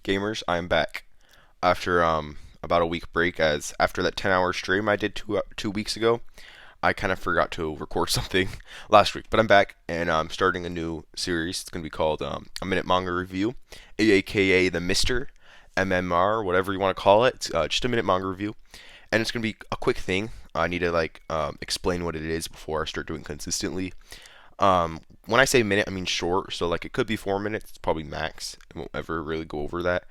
gamers? I'm back after about a week break. As after that 10-hour stream I did 2 weeks ago, I kind of forgot to record something last week. But I'm back and I'm starting a new series. It's gonna be called a minute manga review, aka the Mister MMR, whatever you want to call it. It's just a minute manga review, and it's gonna be a quick thing. I need to explain what it is before I start doing consistently. When I say minute, I mean short. So like it could be 4 minutes, it's probably max. It won't ever really go over that.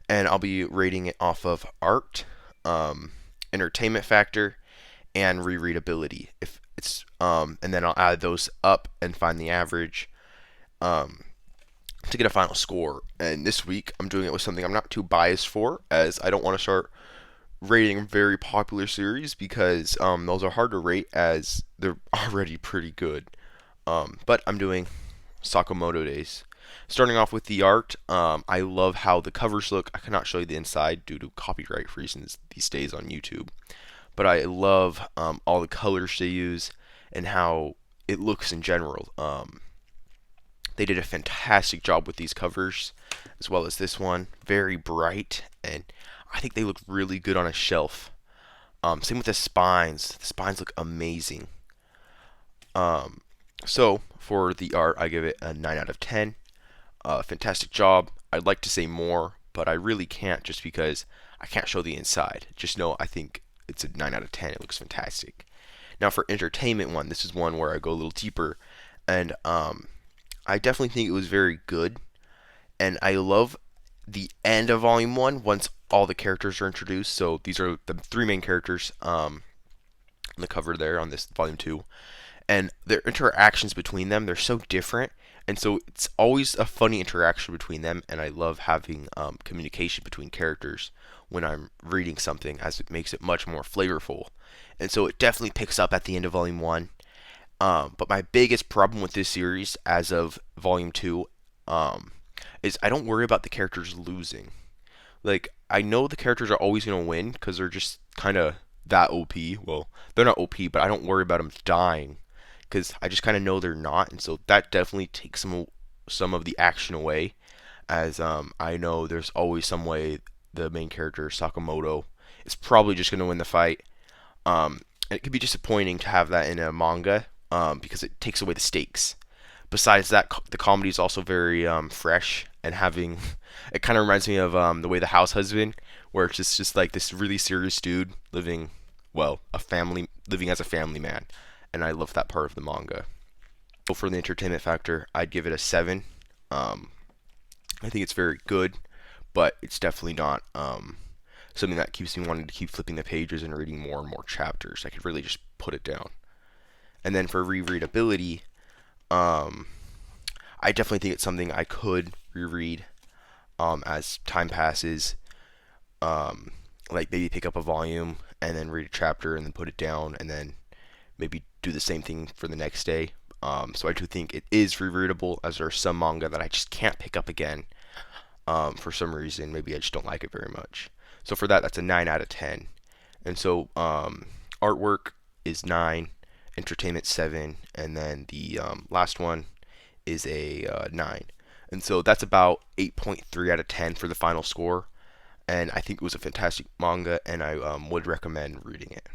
And I'll be rating it off of art, entertainment factor, and rereadability. If it's and then I'll add those up and find the average um, to get a final score. And this week I'm doing it with something I'm not too biased for, as I don't want to start rating very popular series because those are hard to rate as they're already pretty good. But I'm doing Sakamoto Days. Starting off with the art, I love how the covers look. I cannot show you the inside due to copyright reasons these days on YouTube. But I love all the colors they use and how it looks in general. They did a fantastic job with these covers, as well as this one. Very bright, and I think they look really good on a shelf. Same with the spines. The spines look amazing. Um, so for the art, I give it a 9 out of 10. Fantastic job. I'd like to say more, but I really can't just because I can't show the inside. Just know I think it's a 9 out of 10. It looks fantastic. Now for entertainment one, this is one where I go a little deeper, and I definitely think it was very good, and I love the end of Volume 1 once all the characters are introduced. So these are the three main characters on the cover there on this Volume 2, and their interactions between them, they're so different, and so it's always a funny interaction between them, and I love having communication between characters when I'm reading something, as it makes it much more flavorful. And so it definitely picks up at the end of Volume 1. But my biggest problem with this series as of Volume 2 is I don't worry about the characters losing. Like, I know the characters are always going to win because they're just kind of that OP. Well, they're not OP, but I don't worry about them dying because I just kind of know they're not, and so that definitely takes some of the action away. As I know there's always some way the main character Sakamoto is probably just going to win the fight. And it could be disappointing to have that in a manga because it takes away the stakes. Besides that, the comedy is also very fresh and having. It kind of reminds me of the way the House Husband, where it's just like this really serious dude living, well, living as a family man, and I love that part of the manga. So for the entertainment factor, I'd give it a 7. I think it's very good, but it's definitely not something that keeps me wanting to keep flipping the pages and reading more and more chapters. I could really just put it down. And then for rereadability, um, I definitely think it's something I could reread as time passes. Um, like maybe pick up a volume and then read a chapter and then put it down and then maybe do the same thing for the next day. So I do think it is rereadable, as there are some manga that I just can't pick up again for some reason. Maybe I just don't like it very much. So for that, that's a 9 out of 10. And so artwork is 9, entertainment 7, and then the last one is a 9. And so that's about 8.3 out of 10 for the final score. And I think it was a fantastic manga, and I would recommend reading it.